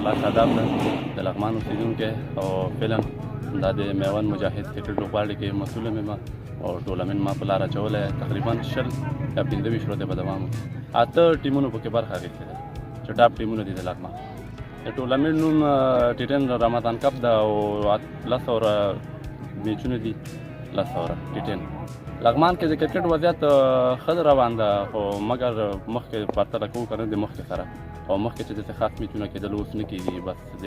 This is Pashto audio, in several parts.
خاص آداب ده د لغمان اوسېدونکی او فعلا دا د میوند مجاهد کرکټ لوبغاړي کې مسؤل یم او ټورنمنټ ما په لار اچولی تقریبا 20 یا 25 ورځې به دوام وکړي. 8 ټیمونو پکې برخه اخیستې ده چې ټاپ ټیمونه دي د لغمان. د ټورنمنټ نوم ټي10 رمضان کپ ده او 10 میچونه دي 10 ټي10. لغمان کې د کرکټ وضعیت ښه روان ده خو مګر مخکې پرتله کوو که نه د مخکې سره او مخکې چې داسې خاص میچونه کېدل اوس نه کېږي. بس د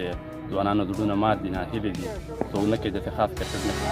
ځوانانو زړونه مات دي، ناهیلې دي، څوک نه کوي داسې خاص کرکټ نه کوي.